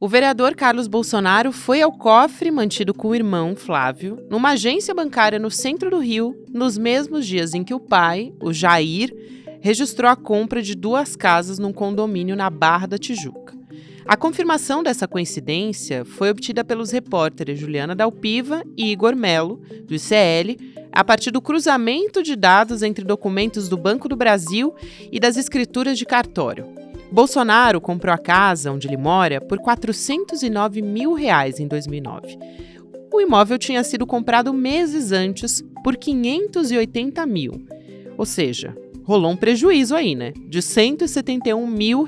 O vereador Carlos Bolsonaro foi ao cofre mantido com o irmão Flávio, numa agência bancária no centro do Rio, nos mesmos dias em que o pai, o Jair, registrou a compra de 2 casas num condomínio na Barra da Tijuca. A confirmação dessa coincidência foi obtida pelos repórteres Juliana Dalpiva e Igor Melo, do ICL, a partir do cruzamento de dados entre documentos do Banco do Brasil e das escrituras de cartório. Bolsonaro comprou a casa onde ele mora por R$ 409 mil em 2009. O imóvel tinha sido comprado meses antes por R$ 580 mil. Ou seja, rolou um prejuízo aí, né? De R$ 171 mil.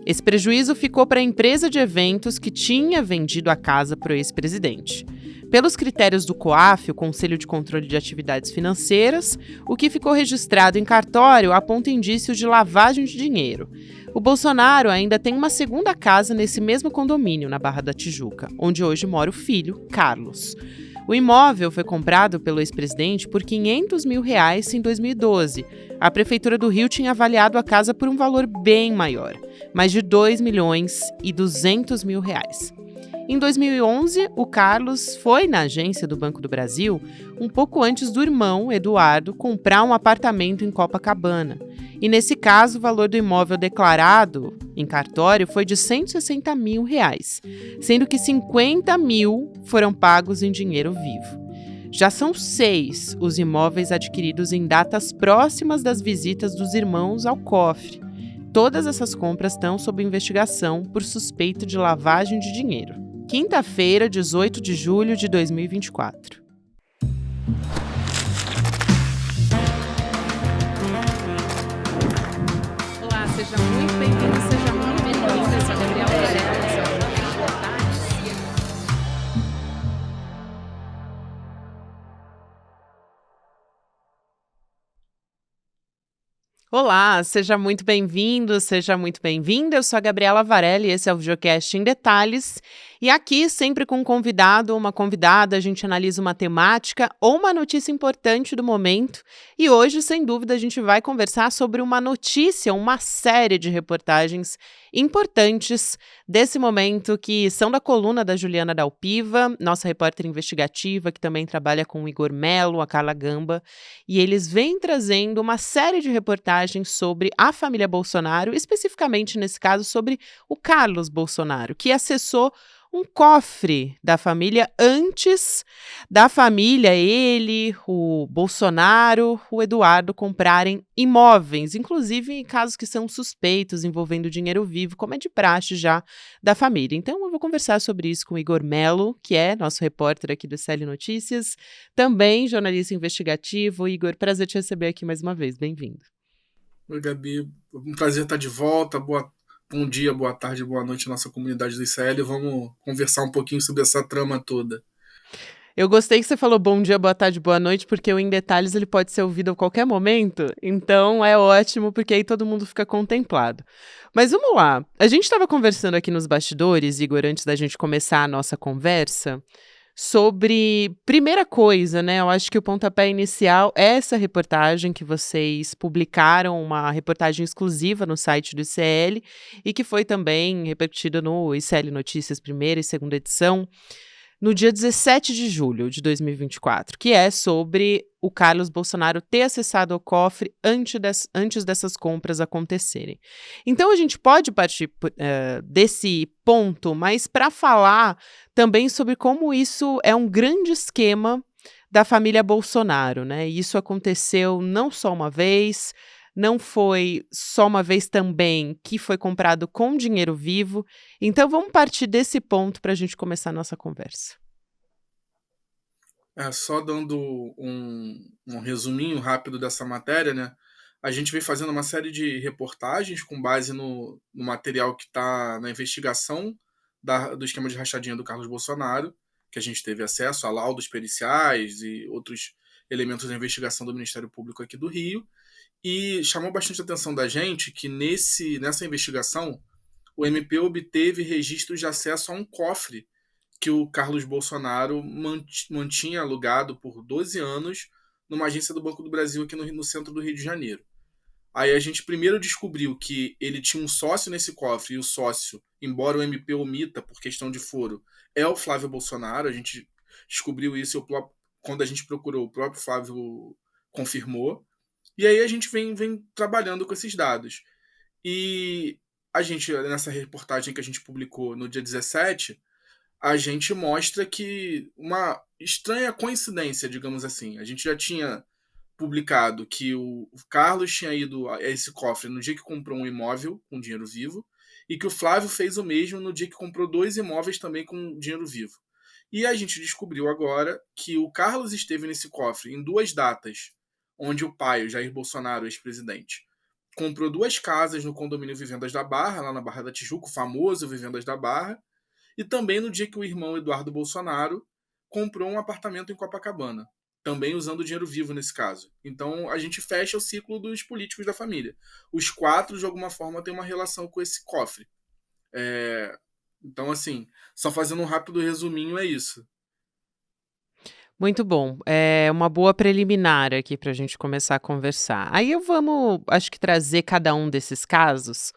Esse prejuízo ficou para a empresa de eventos que tinha vendido a casa para o ex-presidente. Pelos critérios do COAF, o Conselho de Controle de Atividades Financeiras, o que ficou registrado em cartório aponta indícios de lavagem de dinheiro. O Bolsonaro ainda tem uma segunda casa nesse mesmo condomínio, na Barra da Tijuca, onde hoje mora o filho, Carlos. O imóvel foi comprado pelo ex-presidente por R$ 500 mil em 2012. A Prefeitura do Rio tinha avaliado a casa por um valor bem maior, mais de R$ 2 milhões e 200 mil. Em 2011, o Carlos foi na agência do Banco do Brasil, um pouco antes do irmão, Eduardo, comprar um apartamento em Copacabana. E nesse caso, o valor do imóvel declarado em cartório foi de R$ 160 mil, sendo que 50 mil foram pagos em dinheiro vivo. Já são 6 os imóveis adquiridos em datas próximas das visitas dos irmãos ao cofre. Todas essas compras estão sob investigação por suspeita de lavagem de dinheiro. Quinta-feira, 18 de julho de 2024. Olá, seja muito bem-vindo, seja muito bem-vinda. Eu sou a Gabriela Varela, essa é a Reportagens. Olá, seja muito bem-vindo, seja muito bem-vinda. Eu sou a Gabriela Varela e esse é o Videocast em Detalhes. E aqui, sempre com um convidado ou uma convidada, a gente analisa uma temática ou uma notícia importante do momento. E hoje, sem dúvida, a gente vai conversar sobre uma notícia, uma série de reportagens importantes desse momento que são da coluna da Juliana Dalpiva, nossa repórter investigativa, que também trabalha com o Igor Melo, a Carla Gamba. E eles vêm trazendo uma série de reportagens sobre a família Bolsonaro, especificamente nesse caso sobre o Carlos Bolsonaro, que acessou um cofre da família antes da família, ele, o Bolsonaro, o Eduardo comprarem imóveis, inclusive em casos que são suspeitos envolvendo dinheiro vivo, como é de praxe já da família. Então eu vou conversar sobre isso com o Igor Melo, que é nosso repórter aqui do CL Notícias, também jornalista investigativo. Igor, prazer te receber aqui mais uma vez, bem-vindo. Oi, Gabi, um prazer estar de volta. Bom dia, boa tarde, boa noite, nossa comunidade do ICL. Vamos conversar um pouquinho sobre essa trama toda. Eu gostei que você falou bom dia, boa tarde, boa noite, porque o Em Detalhes ele pode ser ouvido a qualquer momento, então é ótimo, porque aí todo mundo fica contemplado. Mas vamos lá, a gente estava conversando aqui nos bastidores, Igor, antes da gente começar a nossa conversa, sobre primeira coisa, né? Eu acho que o pontapé inicial é essa reportagem que vocês publicaram, uma reportagem exclusiva no site do ICL e que foi também repercutida no ICL Notícias, primeira e segunda edição, no dia 17 de julho de 2024, que é sobre o Carlos Bolsonaro ter acessado o cofre antes dessas compras acontecerem. Então, a gente pode partir desse ponto, mas para falar também sobre como isso é um grande esquema da família Bolsonaro, né? E isso aconteceu não só uma vez, não foi só uma vez também que foi comprado com dinheiro vivo. Então, vamos partir desse ponto para a gente começar a nossa conversa. Só dando um resuminho rápido dessa matéria, né? A gente vem fazendo uma série de reportagens com base no material que está na investigação do esquema de rachadinha do Carlos Bolsonaro, que a gente teve acesso a laudos periciais e outros elementos da investigação do Ministério Público aqui do Rio. E chamou bastante a atenção da gente que nessa investigação o MP obteve registros de acesso a um cofre que o Carlos Bolsonaro mantinha alugado por 12 anos numa agência do Banco do Brasil aqui no centro do Rio de Janeiro. Aí a gente primeiro descobriu que ele tinha um sócio nesse cofre, e o sócio, embora o MP omita por questão de foro, é o Flávio Bolsonaro. A gente descobriu isso quando a gente procurou, o próprio Flávio confirmou. E aí a gente vem trabalhando com esses dados. E a gente, nessa reportagem que a gente publicou no dia 17, a gente mostra que uma estranha coincidência, digamos assim. A gente já tinha publicado que o Carlos tinha ido a esse cofre no dia que comprou um imóvel com dinheiro vivo e que o Flávio fez o mesmo no dia que comprou 2 imóveis também com dinheiro vivo. E a gente descobriu agora que o Carlos esteve nesse cofre em 2 datas, onde o pai, o Jair Bolsonaro, ex-presidente, comprou 2 casas no condomínio Vivendas da Barra, lá na Barra da Tijuca, o famoso Vivendas da Barra, e também no dia que o irmão Eduardo Bolsonaro comprou um apartamento em Copacabana, também usando dinheiro vivo nesse caso. Então a gente fecha o ciclo dos políticos da família. Os 4, de alguma forma, têm uma relação com esse cofre. É, Então, assim, só fazendo um rápido resuminho, é isso. Muito bom. É uma boa preliminar aqui para a gente começar a conversar. Aí eu vamos, acho que trazer cada um desses casos.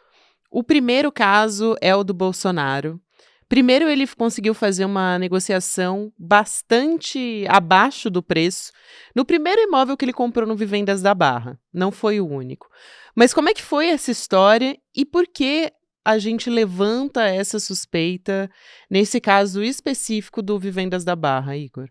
O primeiro caso é o do Bolsonaro. Primeiro, ele conseguiu fazer uma negociação bastante abaixo do preço no primeiro imóvel que ele comprou no Vivendas da Barra. Não foi o único. Mas como é que foi essa história e por que a gente levanta essa suspeita nesse caso específico do Vivendas da Barra, Igor?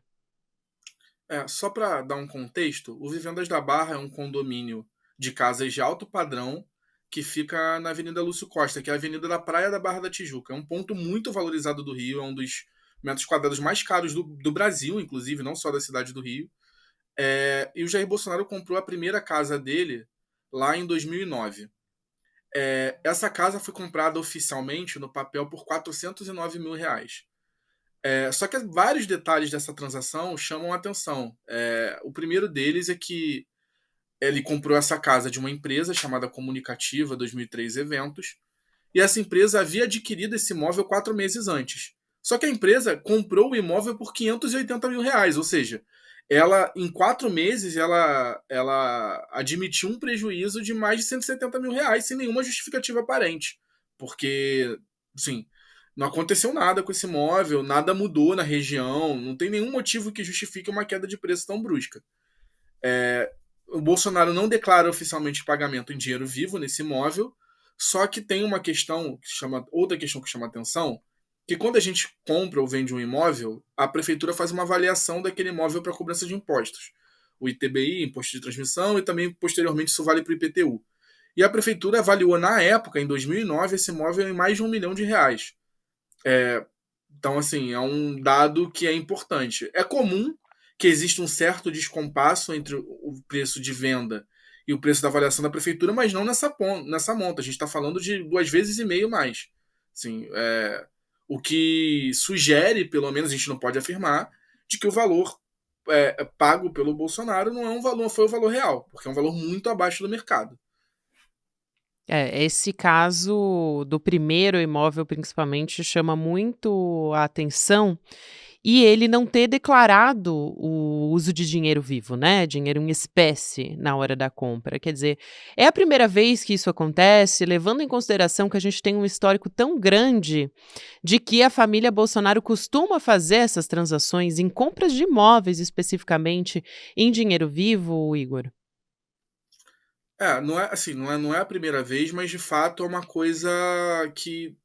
Só para dar um contexto, o Vivendas da Barra é um condomínio de casas de alto padrão que fica na Avenida Lúcio Costa, que é a avenida da Praia da Barra da Tijuca. É um ponto muito valorizado do Rio, é um dos metros quadrados mais caros do Brasil, inclusive, não só da cidade do Rio. E o Jair Bolsonaro comprou a primeira casa dele lá em 2009. Essa casa foi comprada oficialmente no papel por R$ 409 mil. Só que vários detalhes dessa transação chamam a atenção. O primeiro deles é que ele comprou essa casa de uma empresa chamada Comunicativa 2003 Eventos, e essa empresa havia adquirido esse imóvel 4 meses antes. Só que a empresa comprou o imóvel por R$ 580 mil, ou seja, ela em 4 meses ela admitiu um prejuízo de mais de R$ 170 mil sem nenhuma justificativa aparente, porque, assim, não aconteceu nada com esse imóvel, nada mudou na região, não tem nenhum motivo que justifique uma queda de preço tão brusca. O Bolsonaro não declara oficialmente pagamento em dinheiro vivo nesse imóvel, só que tem uma questão que chama, outra questão que chama atenção, que quando a gente compra ou vende um imóvel, a prefeitura faz uma avaliação daquele imóvel para cobrança de impostos. O ITBI, Imposto de Transmissão, e também posteriormente isso vale para o IPTU. E a prefeitura avaliou na época, em 2009, esse imóvel em mais de R$ 1 milhão. Então, assim, é um dado que é importante. É comum que exista um certo descompasso entre o preço de venda e o preço da avaliação da prefeitura, mas não nessa monta. A gente está falando de 2 vezes e meio mais. Assim, o que sugere, pelo menos a gente não pode afirmar, de que o valor pago pelo Bolsonaro não é um valor, foi o valor real, porque é um valor muito abaixo do mercado. Esse caso do primeiro imóvel, principalmente, chama muito a atenção e ele não ter declarado o uso de dinheiro vivo, né, dinheiro em espécie na hora da compra. Quer dizer, é a primeira vez que isso acontece, levando em consideração que a gente tem um histórico tão grande de que a família Bolsonaro costuma fazer essas transações em compras de imóveis, especificamente, em dinheiro vivo, Igor? Não é assim, não é a primeira vez, mas de fato é uma coisa que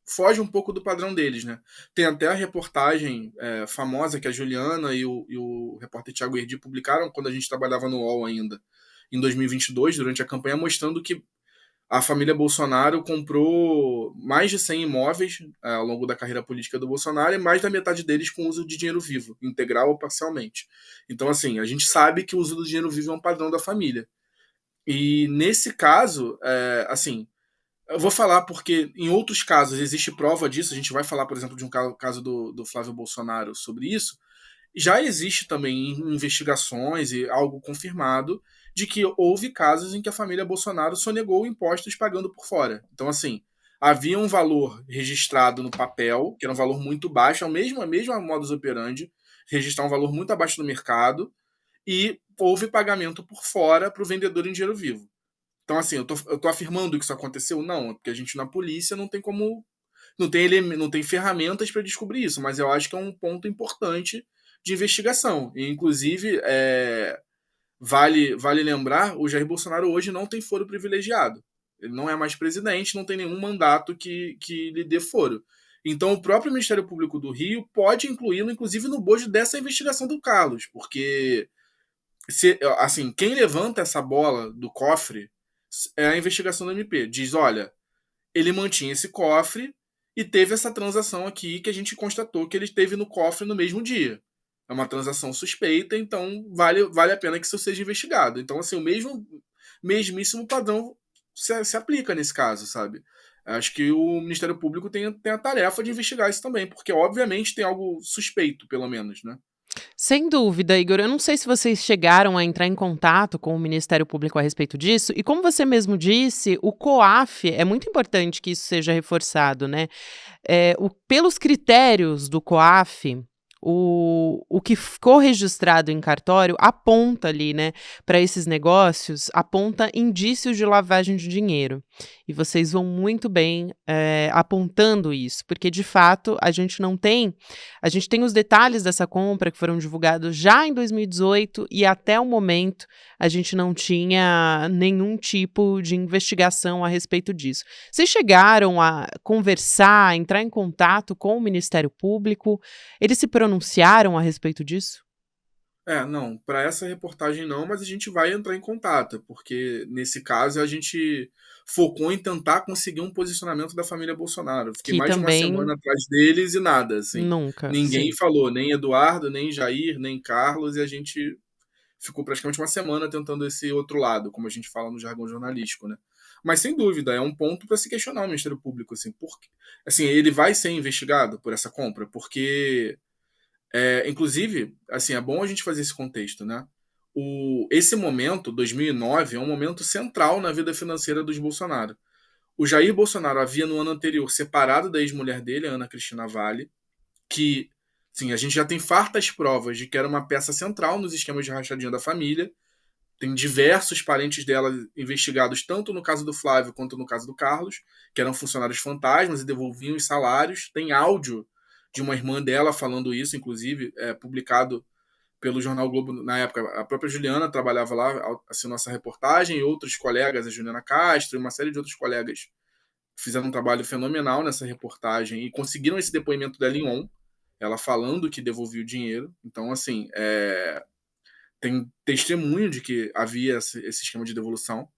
foge um pouco do padrão deles, né? Tem até a reportagem famosa que a Juliana e o repórter Thiago Erdi publicaram quando a gente trabalhava no UOL ainda, em 2022, durante a campanha, mostrando que a família Bolsonaro comprou mais de 100 imóveis ao longo da carreira política do Bolsonaro, e mais da metade deles com uso de dinheiro vivo, integral ou parcialmente. Então, assim, a gente sabe que o uso do dinheiro vivo é um padrão da família. E nesse caso, assim, eu vou falar porque em outros casos existe prova disso. A gente vai falar, por exemplo, de um caso do Flávio Bolsonaro sobre isso. Já existe também investigações e algo confirmado de que houve casos em que a família Bolsonaro sonegou impostos pagando por fora. Então, assim, havia um valor registrado no papel, que era um valor muito baixo, a mesma modus operandi, registrar um valor muito abaixo do mercado, e houve pagamento por fora para o vendedor em dinheiro vivo. Então, assim, eu tô afirmando que isso aconteceu? Não, porque a gente na polícia não tem como. Não tem ferramentas para descobrir isso, mas eu acho que é um ponto importante de investigação. E, inclusive, vale lembrar, o Jair Bolsonaro hoje não tem foro privilegiado. Ele não é mais presidente, não tem nenhum mandato que lhe dê foro. Então, o próprio Ministério Público do Rio pode incluí-lo, inclusive, no bojo dessa investigação do Carlos, porque assim, quem levanta essa bola do cofre é a investigação do MP. Diz, olha, ele mantinha esse cofre e teve essa transação aqui que a gente constatou que ele teve no cofre no mesmo dia. É uma transação suspeita, então vale a pena que isso seja investigado. Então, assim, o mesmíssimo padrão se aplica nesse caso, sabe? Acho que o Ministério Público tem a tarefa de investigar isso também, porque obviamente tem algo suspeito, pelo menos, né? Sem dúvida, Igor. Eu não sei se vocês chegaram a entrar em contato com o Ministério Público a respeito disso. E como você mesmo disse, o COAF é muito importante que isso seja reforçado, né? Pelos critérios do COAF, o que ficou registrado em cartório aponta ali, né, para esses negócios, aponta indícios de lavagem de dinheiro. E vocês vão muito bem apontando isso, porque de fato a gente tem os detalhes dessa compra que foram divulgados já em 2018 e até o momento a gente não tinha nenhum tipo de investigação a respeito disso. Vocês chegaram a conversar, entrar em contato com o Ministério Público? Eles se pronunciaram a respeito disso? Não, para essa reportagem não, mas a gente vai entrar em contato, porque nesse caso a gente focou em tentar conseguir um posicionamento da família Bolsonaro. Fiquei Que mais de uma também semana atrás deles e nada, assim. nunca, Ninguém sim. falou, nem Eduardo, nem Jair, nem Carlos, e a gente ficou praticamente uma semana tentando esse outro lado, como a gente fala no jargão jornalístico, né? Mas sem dúvida, é um ponto para se questionar o Ministério Público, assim, porque, assim, ele vai ser investigado por essa compra, porque inclusive, assim, é bom a gente fazer esse contexto, né? Esse momento, 2009, é um momento central na vida financeira dos Bolsonaro. O Jair Bolsonaro havia no ano anterior separado da ex-mulher dele, a Ana Cristina Vale, que, sim, a gente já tem fartas provas de que era uma peça central nos esquemas de rachadinha da família. Tem diversos parentes dela investigados, tanto no caso do Flávio quanto no caso do Carlos, que eram funcionários fantasmas e devolviam os salários. Tem áudio de uma irmã dela falando isso, inclusive, publicado pelo Jornal Globo na época. A própria Juliana trabalhava lá, assinou essa reportagem, e outros colegas, a Juliana Castro e uma série de outros colegas, fizeram um trabalho fenomenal nessa reportagem e conseguiram esse depoimento dela em on, ela falando que devolvia o dinheiro. Então, assim, tem testemunho de que havia esse esquema de devolução.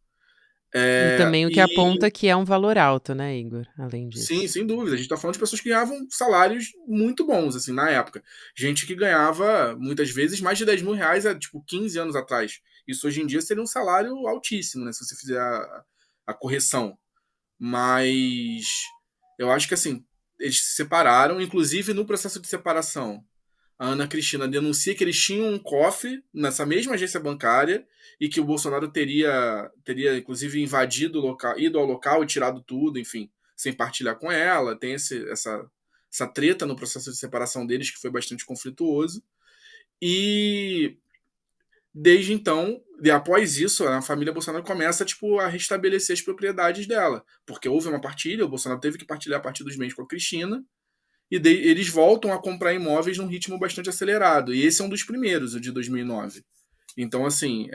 E também o que E aponta que é um valor alto, né, Igor, além sim, disso. sem dúvida. A gente está falando de pessoas que ganhavam salários muito bons, assim, na época. Gente que ganhava, muitas vezes, mais de 10 mil reais há, tipo, 15 anos atrás. Isso hoje em dia seria um salário altíssimo, né? Se você fizer a correção. Mas eu acho que, assim, eles se separaram, inclusive no processo de separação. A Ana Cristina denuncia que eles tinham um cofre nessa mesma agência bancária e que o Bolsonaro teria inclusive invadido o local, ido ao local e tirado tudo, enfim, sem partilhar com ela. Tem essa treta no processo de separação deles que foi bastante conflituoso. E desde então, após isso, a família Bolsonaro começa tipo, a restabelecer as propriedades dela, porque houve uma partilha, o Bolsonaro teve que partilhar a partir dos bens com a Cristina, e eles voltam a comprar imóveis num ritmo bastante acelerado. E esse é um dos primeiros, o de 2009. Então, assim,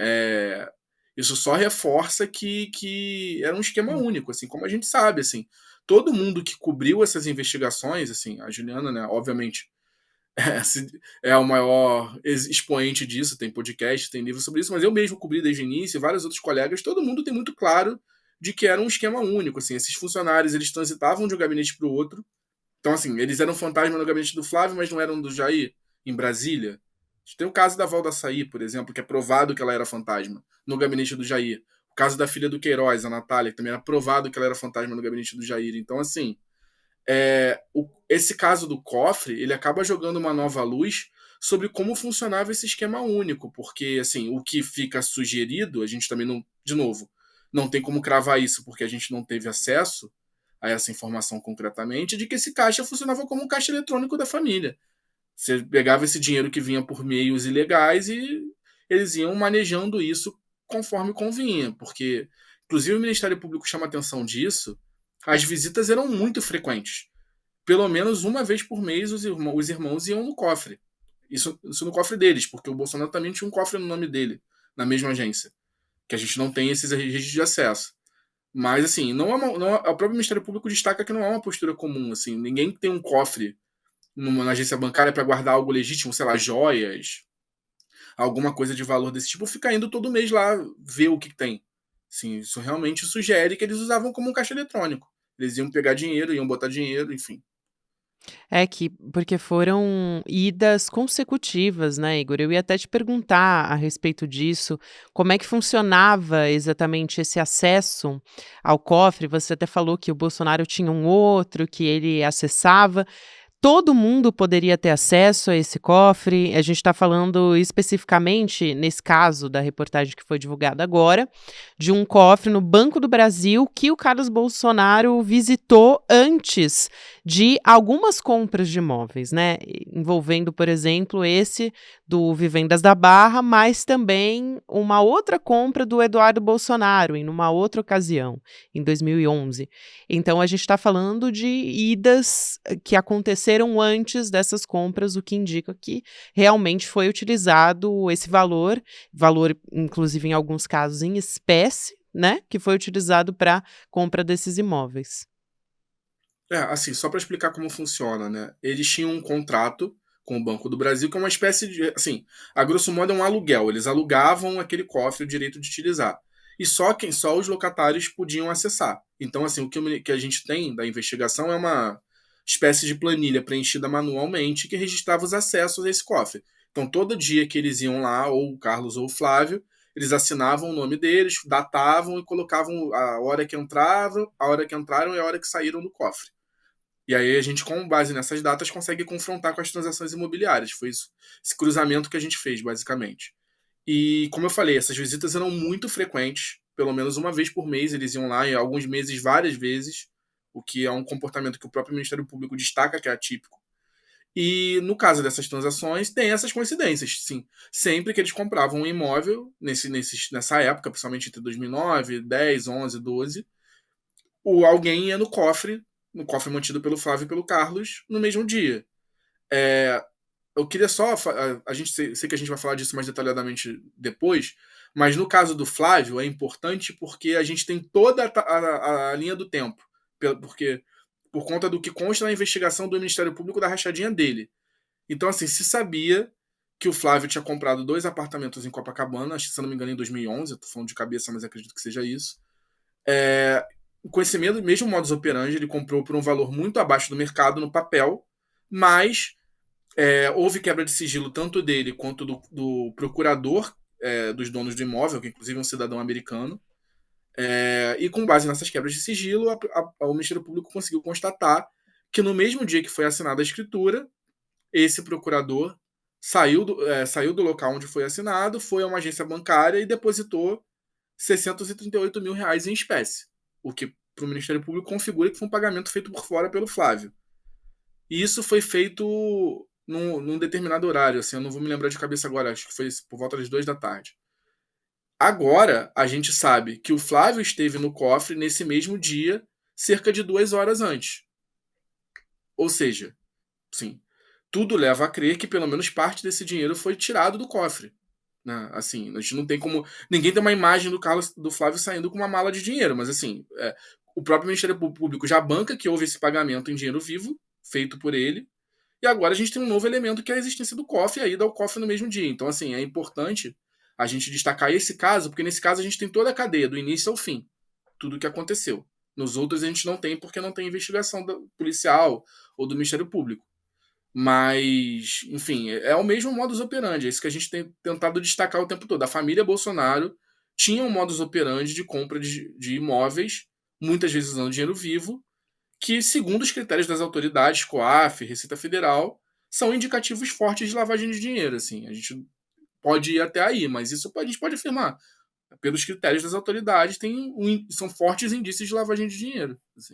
isso só reforça que era um esquema Hum. único, assim, como a gente sabe, assim. Todo mundo que cobriu essas investigações, assim, a Juliana, né, obviamente, é o maior expoente disso, tem podcast, tem livro sobre isso, mas eu mesmo cobri desde o início, e vários outros colegas, todo mundo tem muito claro de que era um esquema único, assim, esses funcionários, eles transitavam de um gabinete para o outro. Então, assim, eles eram fantasma no gabinete do Flávio, mas não eram do Jair, em Brasília. Tem o caso da Valda Açaí, por exemplo, que é provado que ela era fantasma no gabinete do Jair. O caso da filha do Queiroz, a Natália, que também era provado que ela era fantasma no gabinete do Jair. Então, assim, esse caso do cofre, ele acaba jogando uma nova luz sobre como funcionava esse esquema único, porque, assim, o que fica sugerido, a gente também não, de novo, não tem como cravar isso, porque a gente não teve acesso a essa informação concretamente, de que esse caixa funcionava como um caixa eletrônico da família. Você pegava esse dinheiro que vinha por meios ilegais e eles iam manejando isso conforme convinha, porque inclusive o Ministério Público chama atenção disso, as visitas eram muito frequentes. Pelo menos uma vez por mês os irmãos iam no cofre. Isso no cofre deles, porque o Bolsonaro também tinha um cofre no nome dele, na mesma agência, que a gente não tem esses registros de acesso. Mas, assim, o próprio Ministério Público destaca que não é uma postura comum. Assim, ninguém tem um cofre na agência bancária para guardar algo legítimo, sei lá, joias, alguma coisa de valor desse tipo, fica indo todo mês lá ver o que tem. Assim, isso realmente sugere que eles usavam como um caixa eletrônico. Eles iam pegar dinheiro, iam botar dinheiro, enfim. É que porque foram idas consecutivas, né, Igor? Eu ia até te perguntar a respeito disso, como é que funcionava exatamente esse acesso ao cofre? Você até falou que o Bolsonaro tinha um outro que ele acessava. Todo mundo poderia ter acesso a esse cofre? A gente está falando especificamente, nesse caso da reportagem que foi divulgada agora, de um cofre no Banco do Brasil que o Carlos Bolsonaro visitou antes de algumas compras de imóveis, né? Envolvendo, por exemplo, esse do Vivendas da Barra, mas também uma outra compra do Eduardo Bolsonaro, em uma outra ocasião, em 2011. Então, a gente está falando de idas que aconteceram antes dessas compras, o que indica que realmente foi utilizado esse valor, inclusive em alguns casos em espécie, né, que foi utilizado para compra desses imóveis. Assim, só para explicar como funciona, né? Eles tinham um contrato com o Banco do Brasil, que é uma espécie de, assim, a grosso modo é um aluguel. Eles alugavam aquele cofre o direito de utilizar. E só os locatários podiam acessar. Então, assim, que a gente tem da investigação é uma espécie de planilha preenchida manualmente que registrava os acessos a esse cofre. Então, todo dia que eles iam lá, ou o Carlos ou o Flávio, eles assinavam o nome deles, datavam e colocavam a hora que entravam, a hora que entraram e a hora que saíram do cofre. E aí a gente, com base nessas datas, consegue confrontar com as transações imobiliárias. Foi isso, esse cruzamento que a gente fez, basicamente. E, como eu falei, essas visitas eram muito frequentes. Pelo menos uma vez por mês eles iam lá, e alguns meses, várias vezes, o que é um comportamento que o próprio Ministério Público destaca que é atípico. E no caso dessas transações, tem essas coincidências, sim. Sempre que eles compravam um imóvel, nessa época, principalmente entre 2009, 10, 11, 12, alguém ia no cofre mantido pelo Flávio e pelo Carlos, no mesmo dia. É, eu queria só. A gente sei que a gente vai falar disso mais detalhadamente depois, mas no caso do Flávio é importante porque a gente tem toda a linha do tempo. Porque, por conta do que consta na investigação do Ministério Público da rachadinha dele. Então, assim, se sabia que o Flávio tinha comprado 2 apartamentos em Copacabana, acho que, se não me engano, em 2011, eu tô falando de cabeça, mas acredito que seja isso. É, com esse mesmo modus operandi, ele comprou por um valor muito abaixo do mercado no papel, mas houve quebra de sigilo tanto dele quanto do procurador dos donos do imóvel, que inclusive é um cidadão americano. E com base nessas quebras de sigilo, o Ministério Público conseguiu constatar que no mesmo dia que foi assinada a escritura, esse procurador saiu do local onde foi assinado, foi a uma agência bancária e depositou 638 mil reais em espécie, o que para o Ministério Público configura que foi um pagamento feito por fora pelo Flávio. E isso foi feito num determinado horário, assim, eu não vou me lembrar de cabeça agora, acho que foi por volta das 2 da tarde. Agora, a gente sabe que o Flávio esteve no cofre nesse mesmo dia, cerca de 2 horas antes. Ou seja, sim, tudo leva a crer que pelo menos parte desse dinheiro foi tirado do cofre. Né? Assim, a gente não tem como. Ninguém tem uma imagem do Flávio saindo com uma mala de dinheiro, mas assim, o próprio Ministério Público já banca que houve esse pagamento em dinheiro vivo, feito por ele, e agora a gente tem um novo elemento que é a existência do cofre e a ida ao cofre no mesmo dia. Então, assim, é importante a gente destacar esse caso, porque nesse caso a gente tem toda a cadeia, do início ao fim, tudo o que aconteceu. Nos outros a gente não tem, porque não tem investigação policial ou do Ministério Público. Mas, enfim, é o mesmo modus operandi. É isso que a gente tem tentado destacar o tempo todo. A família Bolsonaro tinha um modus operandi de compra de imóveis, muitas vezes usando dinheiro vivo, que, segundo os critérios das autoridades, COAF, Receita Federal, são indicativos fortes de lavagem de dinheiro. Assim. A gente pode ir até aí, mas isso a gente pode afirmar. Pelos critérios das autoridades, são fortes indícios de lavagem de dinheiro. Assim.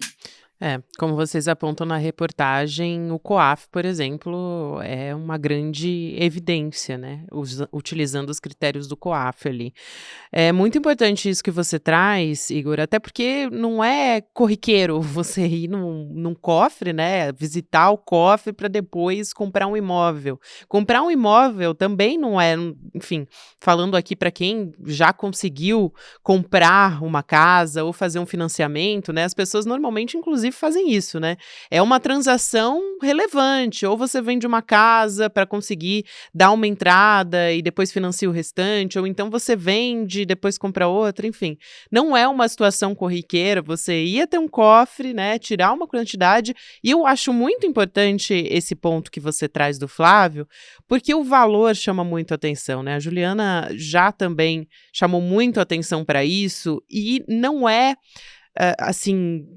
É, como vocês apontam na reportagem, o COAF, por exemplo, é uma grande evidência, né, utilizando os critérios do COAF ali. É muito importante isso que você traz, Igor, até porque não é corriqueiro você ir num cofre, né, visitar o cofre para depois comprar um imóvel. Comprar um imóvel também não é, enfim, falando aqui para quem já conseguiu comprar uma casa ou fazer um financiamento, né, as pessoas normalmente, inclusive, fazem isso, né. É uma transação relevante, ou você vende uma casa para conseguir dar uma entrada e depois financia o restante, ou então você vende e depois compra outra, enfim. Não é uma situação corriqueira, você ia ter um cofre, né, tirar uma quantidade, e eu acho muito importante esse ponto que você traz do Flávio, porque o valor chama muito atenção, né? A Juliana já também chamou muito atenção para isso, e não é, assim,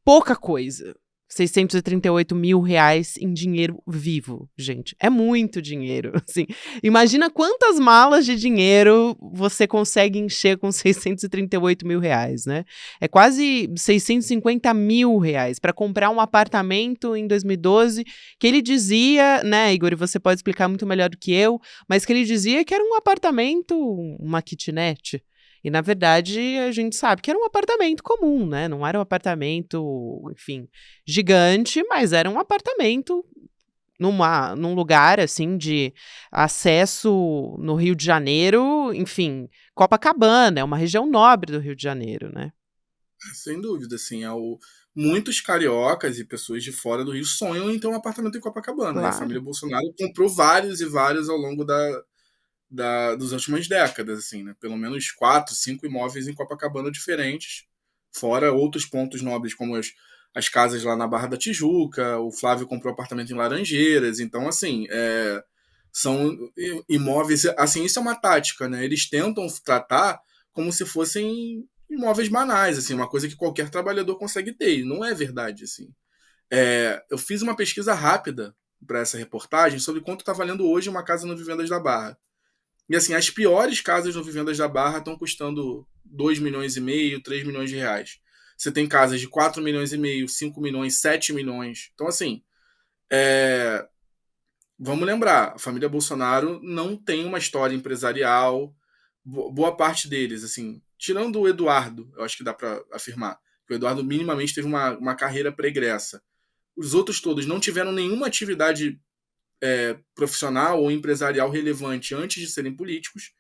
pouca coisa. R$ 638.000 em dinheiro vivo, gente. É muito dinheiro, assim. Imagina quantas malas de dinheiro você consegue encher com R$ 638.000, né? É quase R$ 650.000 para comprar um apartamento em 2012, que ele dizia, né, Igor, e você pode explicar muito melhor do que eu, mas que ele dizia que era um apartamento, uma kitnet. E, na verdade, a gente sabe que era um apartamento comum, né? Não era um apartamento, enfim, gigante, mas era um apartamento num lugar, assim, de acesso no Rio de Janeiro, enfim, Copacabana, é uma região nobre do Rio de Janeiro, né? Sem dúvida, assim, muitos cariocas e pessoas de fora do Rio sonham em ter um apartamento em Copacabana. E a Claro. família Bolsonaro comprou vários e vários ao longo das últimas décadas, assim, né? Pelo menos 4, 5 imóveis em Copacabana diferentes, fora outros pontos nobres, como as casas lá na Barra da Tijuca. O Flávio comprou apartamento em Laranjeiras. Então, assim, são imóveis. Assim, isso é uma tática, né? Eles tentam tratar como se fossem imóveis banais, assim, uma coisa que qualquer trabalhador consegue ter. E não é verdade, assim. Eu fiz uma pesquisa rápida para essa reportagem sobre quanto está valendo hoje uma casa no Vivendas da Barra. E assim, as piores casas no Vivendas da Barra estão custando 2,5 milhões, 3 milhões de reais. Você tem casas de 4,5 milhões, 5 milhões, 7 milhões. Então, assim, vamos lembrar, a família Bolsonaro não tem uma história empresarial. Boa parte deles, assim, tirando o Eduardo, eu acho que dá para afirmar, que o Eduardo minimamente teve uma carreira pregressa. Os outros todos não tiveram nenhuma atividade profissional ou empresarial relevante antes de serem políticos.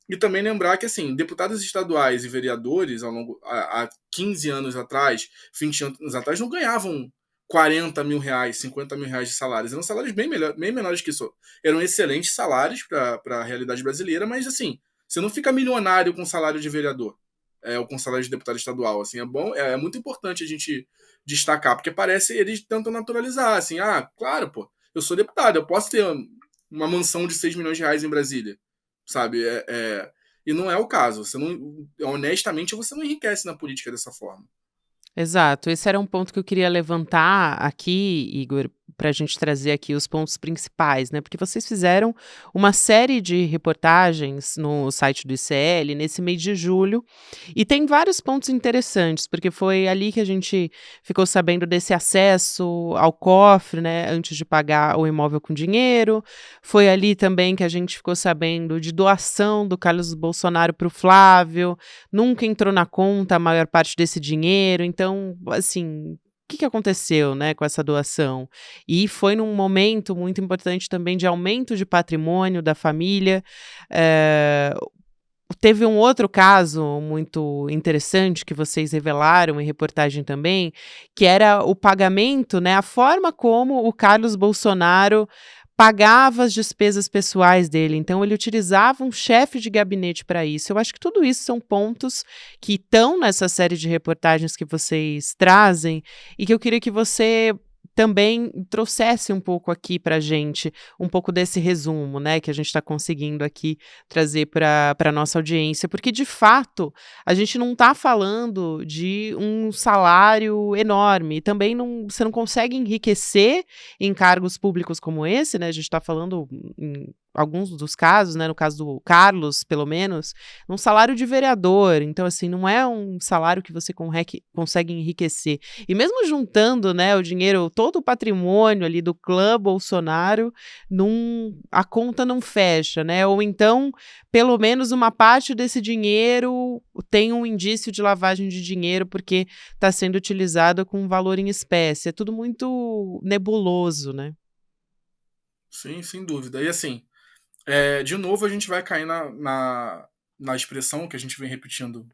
E também lembrar que, assim, deputados estaduais e vereadores, há 15 anos atrás, 20 anos atrás, não ganhavam R$ 40.000, R$ 50.000 de salários. Eram salários bem menores que isso. Eram excelentes salários para a realidade brasileira, mas, assim, você não fica milionário com salário de vereador, ou com salário de deputado estadual. Assim, é muito importante a gente destacar, porque parece eles tentam naturalizar, assim, claro, pô, eu sou deputado, eu posso ter uma mansão de 6 milhões de reais em Brasília, sabe? E não é o caso. Você não, honestamente, você não enriquece na política dessa forma. Exato, esse era um ponto que eu queria levantar aqui, Igor, para a gente trazer aqui os pontos principais, né? Porque vocês fizeram uma série de reportagens no site do ICL nesse mês de julho, e tem vários pontos interessantes, porque foi ali que a gente ficou sabendo desse acesso ao cofre, né, antes de pagar o imóvel com dinheiro. Foi ali também que a gente ficou sabendo de doação do Carlos Bolsonaro para o Flávio. Nunca entrou na conta a maior parte desse dinheiro, então, assim, o que aconteceu, né, com essa doação? E foi num momento muito importante também de aumento de patrimônio da família. eh, Teve um outro caso muito interessante que vocês revelaram em reportagem também, que era o pagamento, né, a forma como o Carlos Bolsonaro pagava as despesas pessoais dele. Então, ele utilizava um chefe de gabinete para isso. Eu acho que tudo isso são pontos que estão nessa série de reportagens que vocês trazem e que eu queria que você também trouxesse um pouco aqui para a gente, um pouco desse resumo, né, que a gente está conseguindo aqui trazer para a nossa audiência, porque de fato a gente não está falando de um salário enorme, e também você não consegue enriquecer em cargos públicos como esse, né? A gente está falando em alguns dos casos, né, no caso do Carlos, pelo menos, um salário de vereador. Então, assim, não é um salário que você consegue enriquecer. E mesmo juntando, né, o dinheiro, todo o patrimônio ali do clã Bolsonaro, a conta não fecha, né? Ou então, pelo menos uma parte desse dinheiro tem um indício de lavagem de dinheiro porque está sendo utilizado com valor em espécie. É tudo muito nebuloso, né? Sim, sem dúvida. E assim, de novo a gente vai cair na expressão que a gente vem repetindo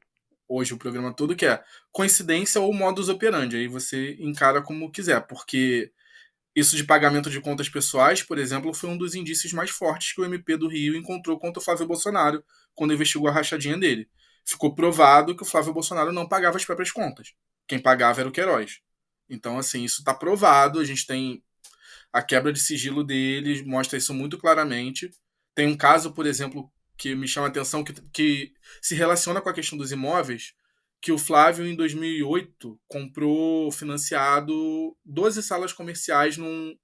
hoje o programa todo, que é coincidência ou modus operandi. Aí você encara como quiser, porque isso de pagamento de contas pessoais, por exemplo, foi um dos indícios mais fortes que o MP do Rio encontrou contra o Flávio Bolsonaro quando investigou a rachadinha dele. Ficou provado que o Flávio Bolsonaro não pagava as próprias contas. Quem pagava era o Queiroz. Então, assim, isso está provado. A gente tem a quebra de sigilo dele, mostra isso muito claramente. Tem um caso, por exemplo, que me chama a atenção, que se relaciona com a questão dos imóveis, que o Flávio, em 2008, comprou financiado 12 salas comerciais num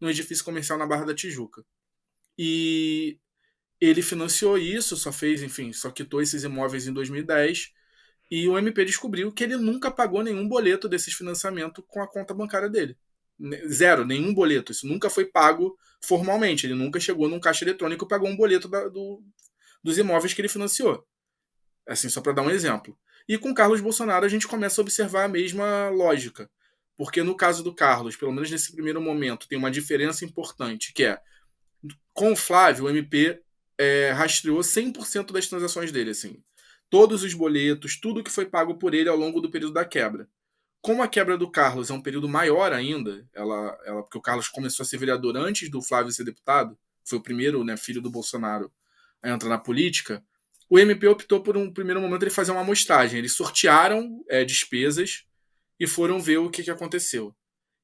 edifício comercial na Barra da Tijuca. E ele financiou isso, só fez, enfim, só quitou esses imóveis em 2010, e o MP descobriu que ele nunca pagou nenhum boleto desses financiamentos com a conta bancária dele. Zero, nenhum boleto. Isso nunca foi pago formalmente. Ele nunca chegou num caixa eletrônico e pagou um boleto dos imóveis que ele financiou. Assim, só para dar um exemplo. E com Carlos Bolsonaro a gente começa a observar a mesma lógica. Porque no caso do Carlos, pelo menos nesse primeiro momento, tem uma diferença importante, que é, com o Flávio, o MP rastreou 100% das transações dele. Assim, todos os boletos, tudo que foi pago por ele ao longo do período da quebra. Como a quebra do Carlos é um período maior ainda, porque o Carlos começou a ser vereador antes do Flávio ser deputado, foi o primeiro, né, filho do Bolsonaro a entrar na política, o MP optou por um primeiro momento ele fazer uma amostragem. Eles sortearam despesas e foram ver o que aconteceu.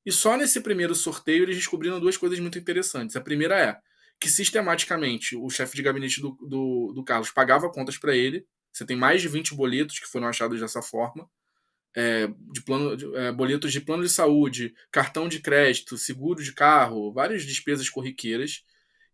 E só nesse primeiro sorteio eles descobriram duas coisas muito interessantes. A primeira é que sistematicamente o chefe de gabinete do Carlos pagava contas para ele. Você tem mais de 20 boletos que foram achados dessa forma. Boletos de plano de saúde, cartão de crédito, seguro de carro, várias despesas corriqueiras.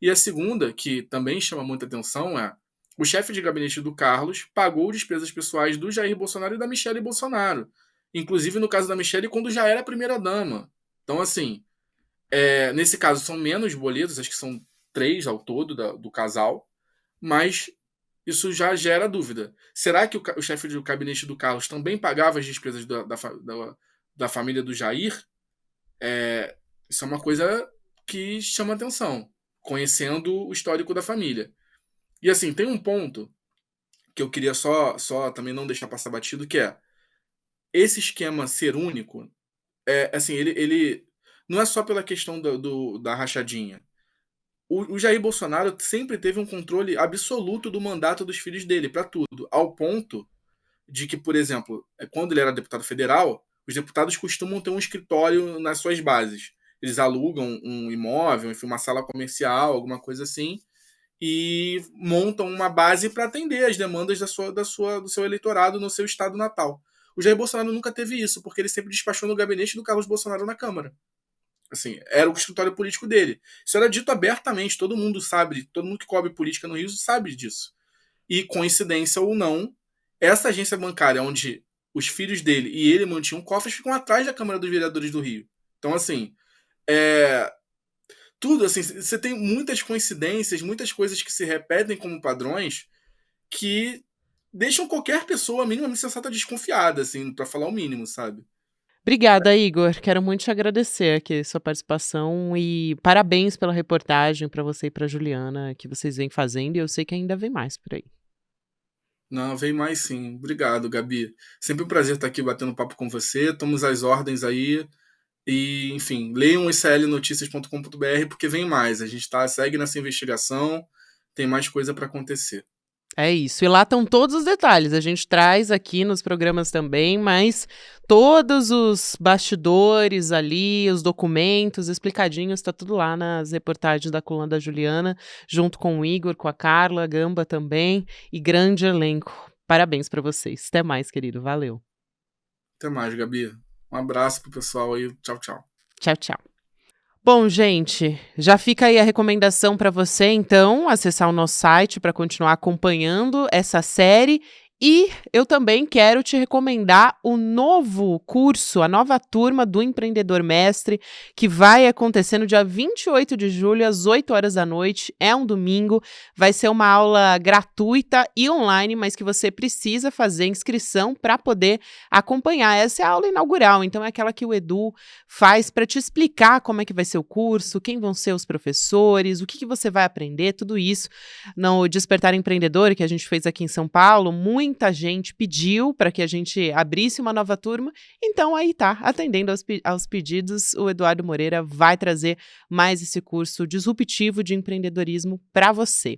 E a segunda, que também chama muita atenção, é o chefe de gabinete do Carlos pagou despesas pessoais do Jair Bolsonaro e da Michelle Bolsonaro. Inclusive, no caso da Michelle, quando já era primeira-dama. Então, assim, nesse caso são menos boletos, acho que são 3 ao todo do casal, mas isso já gera dúvida. Será que o chefe do gabinete do Carlos também pagava as despesas da família do Jair? Isso é uma coisa que chama atenção, conhecendo o histórico da família. E assim, tem um ponto que eu queria só também não deixar passar batido, que é esse esquema ser único, assim, ele não é só pela questão da rachadinha. O Jair Bolsonaro sempre teve um controle absoluto do mandato dos filhos dele, para tudo. Ao ponto de que, por exemplo, quando ele era deputado federal, os deputados costumam ter um escritório nas suas bases. Eles alugam um imóvel, enfim, uma sala comercial, alguma coisa assim, e montam uma base para atender as demandas do seu eleitorado no seu estado natal. O Jair Bolsonaro nunca teve isso, porque ele sempre despachou no gabinete do Carlos Bolsonaro na Câmara. Assim, era o escritório político dele. Isso era dito abertamente, todo mundo sabe, todo mundo que cobre política no Rio sabe disso. E, coincidência ou não, essa agência bancária onde os filhos dele e ele mantinham cofres ficam atrás da Câmara dos Vereadores do Rio. Então, assim, tudo assim, você tem muitas coincidências, muitas coisas que se repetem como padrões que deixam qualquer pessoa minimamente sensata desconfiada, assim, para falar o mínimo, sabe? Obrigada, Igor. Quero muito te agradecer aqui sua participação e parabéns pela reportagem para você e para Juliana que vocês vêm fazendo e eu sei que ainda vem mais por aí. Não, vem mais sim. Obrigado, Gabi. Sempre um prazer estar aqui batendo papo com você. Estamos às ordens aí. E, enfim, leiam iclnoticias.com.br porque vem mais. A gente segue nessa investigação, tem mais coisa para acontecer. É isso. E lá estão todos os detalhes. A gente traz aqui nos programas também, mas todos os bastidores ali, os documentos explicadinhos, está tudo lá nas reportagens da coluna da Juliana, junto com o Igor, com a Carla, a Gamba também, e grande elenco. Parabéns para vocês. Até mais, querido. Valeu. Até mais, Gabi. Um abraço pro pessoal aí. Tchau, tchau. Tchau, tchau. Bom, gente, já fica aí a recomendação para você, então, acessar o nosso site para continuar acompanhando essa série. E eu também quero te recomendar o novo curso, a nova turma do Empreendedor Mestre, que vai acontecer no dia 28 de julho, às 8 horas da noite. É um domingo, vai ser uma aula gratuita e online, mas que você precisa fazer inscrição para poder acompanhar. Essa é a aula inaugural, então é aquela que o Edu faz para te explicar como é que vai ser o curso, quem vão ser os professores, o que que você vai aprender, tudo isso no Despertar Empreendedor, que a gente fez aqui em São Paulo. Muita gente pediu para que a gente abrisse uma nova turma, então aí tá, atendendo aos pedidos, o Eduardo Moreira vai trazer mais esse curso disruptivo de empreendedorismo para você.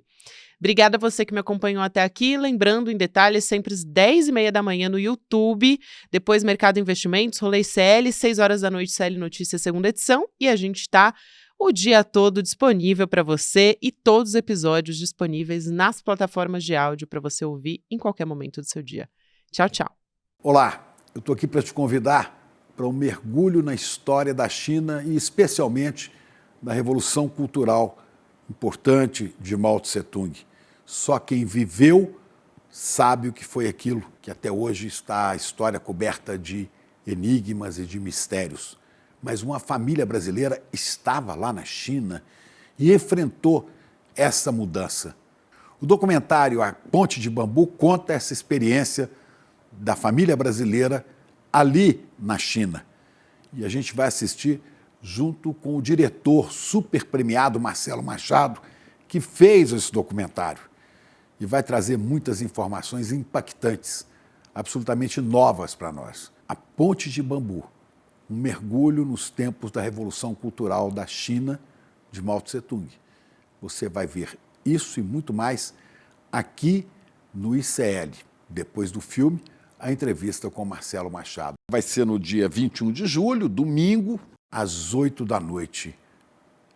Obrigada a você que me acompanhou até aqui. Lembrando, em detalhes, sempre às 10h30 da manhã no YouTube. Depois, Mercado Investimentos, Rolê CL, 6 horas da noite, CL Notícias, segunda edição. E a gente está o dia todo disponível para você e todos os episódios disponíveis nas plataformas de áudio para você ouvir em qualquer momento do seu dia. Tchau, tchau. Olá, eu estou aqui para te convidar para um mergulho na história da China e especialmente na Revolução Cultural importante de Mao Tse-tung. Só quem viveu sabe o que foi aquilo que até hoje está a história coberta de enigmas e de mistérios. Mas uma família brasileira estava lá na China e enfrentou essa mudança. O documentário A Ponte de Bambu conta essa experiência da família brasileira ali na China. E a gente vai assistir junto com o diretor super premiado Marcelo Machado, que fez esse documentário. E vai trazer muitas informações impactantes, absolutamente novas para nós. A Ponte de Bambu, um mergulho nos tempos da Revolução Cultural da China de Mao Tse-tung. Você vai ver isso e muito mais aqui no ICL. Depois do filme, a entrevista com Marcelo Machado. Vai ser no dia 21 de julho, domingo, às 8 da noite.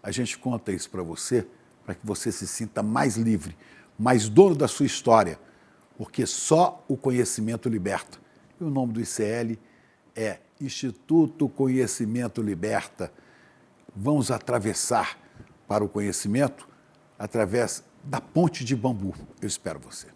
A gente conta isso para você que você se sinta mais livre, mais dono da sua história, porque só o conhecimento liberta. E o nome do ICL é Instituto Conhecimento Liberta. Vamos atravessar para o conhecimento através da Ponte de Bambu. Eu espero você.